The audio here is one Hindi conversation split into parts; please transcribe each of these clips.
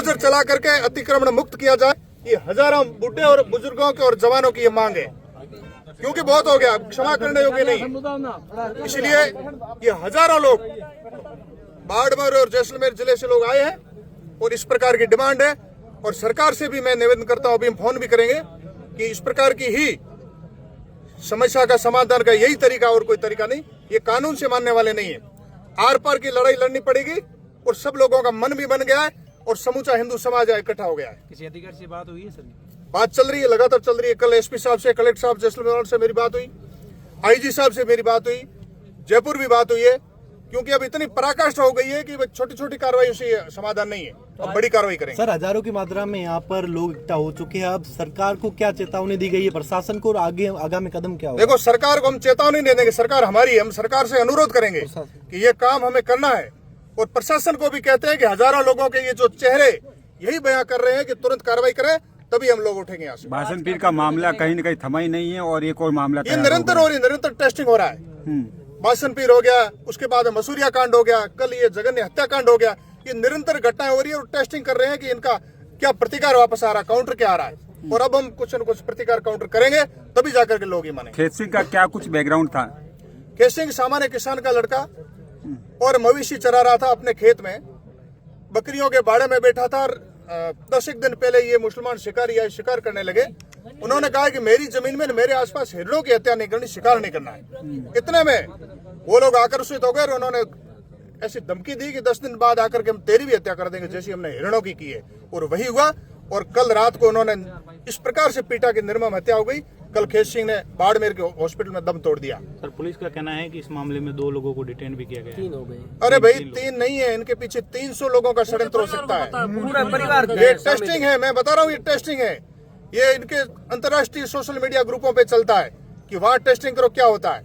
बुलडोजर चला करके अतिक्रमण मुक्त किया जाए। ये हजारों बुढ़े और बुजुर्गों के और जवानों की ये मांग है, क्योंकि बहुत हो गया, क्षमा करने योग्य नहीं। इसलिए ये हजारों लोग बाड़मेर और जैसलमेर जिले से लोग आए हैं और इस प्रकार की डिमांड है। और सरकार से भी मैं निवेदन करता हूं, अभी हम फोन भी करेंगे कि इस प्रकार की ही समस्या का समाधान का यही तरीका और कोई तरीका नहीं। ये कानून से मानने वाले नहीं है। आर पार की लड़ाई लड़नी पड़ेगी और सब लोगों का मन भी बन गया है और समूचा हिंदू समाज इकट्ठा हो गया है। किसी अधिकारी से बात हुई है सर? बात चल रही है, लगातार चल रही है। कल एसपी साहब से, कलेक्टर साहब जैसलमेर से मेरी बात हुई, आईजी साहब से मेरी बात हुई, जयपुर भी बात हुई है। क्योंकि अब इतनी पराकाष्ठा हो गई है कि छोटी छोटी कार्रवाई से समाधान नहीं है, अब बड़ी कार्रवाई करेंगे। सर, हजारों की मात्रा में यहाँ पर लोग इकट्ठा हो चुके हैं। अब सरकार को क्या चेतावनी दी गई है, प्रशासन को, और आगे आगामी कदम क्या होगा? देखो, सरकार को हम चेतावनी नहीं देंगे, सरकार हमारी है। हम सरकार से अनुरोध करेंगे कि ये काम हमें करना है। और प्रशासन को भी कहते हैं कि हजारों लोगों के ये जो चेहरे यही बयां कर रहे हैं कि तुरंत कार्रवाई करें, तभी हम लोग उठेंगे यहाँ से। भाषण पीर का मामला कहीं न कहीं थमा ही नहीं है और एक और मामला ये निरंतर हो रही, निरंतर टेस्टिंग हो रहा है। भाषण पीर हो गया, उसके बाद मसूरिया कांड हो गया, कल ये जघन्य हत्याकांड हो गया। ये निरंतर घटनाएं हो रही है और टेस्टिंग कर रहे हैं कि इनका क्या प्रतिकार वापस आ रहा है, काउंटर क्या आ रहा है। और अब हम कुछ न कुछ प्रतिकार काउंटर करेंगे, तभी जाकर के लोग ये मानेंगे। खेत सिंह का क्या कुछ बैकग्राउंड था? खेत सिंह सामान्य किसान का लड़का और मवेशी चरा रहा था अपने खेत में, बकरियों के बाड़े में बैठा था। 10 एक दिन पहले ये मुसलमान शिकारी आए, शिकार करने लगे। उन्होंने कहा कि मेरी जमीन में मेरे आसपास हिरणों की हत्या नहीं करनी, शिकार नहीं करना है। इतने में वो लोग आकर्षित हो गए और उन्होंने ऐसी धमकी दी कि 10 दिन बाद आकर के हम तेरी भी हत्या कर देंगे, जैसी हमने हिरणों की है। और वही हुआ। और कल रात को उन्होंने इस प्रकार से पीटा कि निर्मम हत्या हो गई। कल खेत सिंह ने बाड़मेर के हॉस्पिटल में दम तोड़ दिया। सर, पुलिस का कहना है कि इस मामले में 2 लोगों को डिटेन भी किया गया है। 3 हो गए। अरे भाई, 3 नहीं है, इनके पीछे 300 लोगों का षड्यंत्र हो सकता है। पूरा परिवार ये टेस्टिंग है, मैं बता रहा हूँ, ये टेस्टिंग है। ये इनके अंतर्राष्ट्रीय सोशल मीडिया ग्रुपों पे चलता है कि वहाँ टेस्टिंग करो, क्या होता है।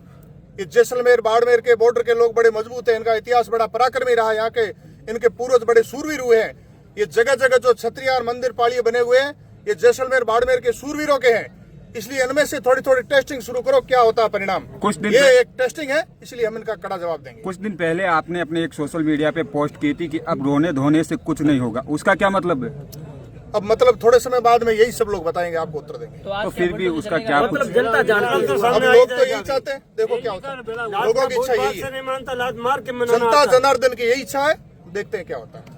ये जैसलमेर बाड़मेर के बॉर्डर के लोग बड़े मजबूत हैं, इनका इतिहास बड़ा पराक्रमी रहा है, यहाँ के इनके पूर्वज बड़े सूरवीर हुए हैं। ये जगह जगह जो छत्रियार मंदिर पालिये बने हुए हैं, ये जैसलमेर बाड़मेर के सूरवीरों के हैं। इसलिए इनमें से थोड़ी थोड़ी टेस्टिंग शुरू करो, क्या होता है परिणाम। कुछ दिन ये एक टेस्टिंग है, इसलिए हम इनका कड़ा जवाब देंगे। कुछ दिन पहले आपने अपने एक सोशल मीडिया पे पोस्ट की थी कि अब रोने धोने से कुछ नहीं होगा, उसका क्या मतलब है? अब मतलब थोड़े समय बाद में यही सब लोग बताएंगे, आपको उत्तर देंगे। तो फिर भी उसका क्या कुछ? मतलब जनता जानती है। अब लोग तो यही चाहते हैं, देखो क्या होता है। लोगों की इच्छा यही है, जनता जनार्दन की यही इच्छा है। देखते हैं क्या होता है।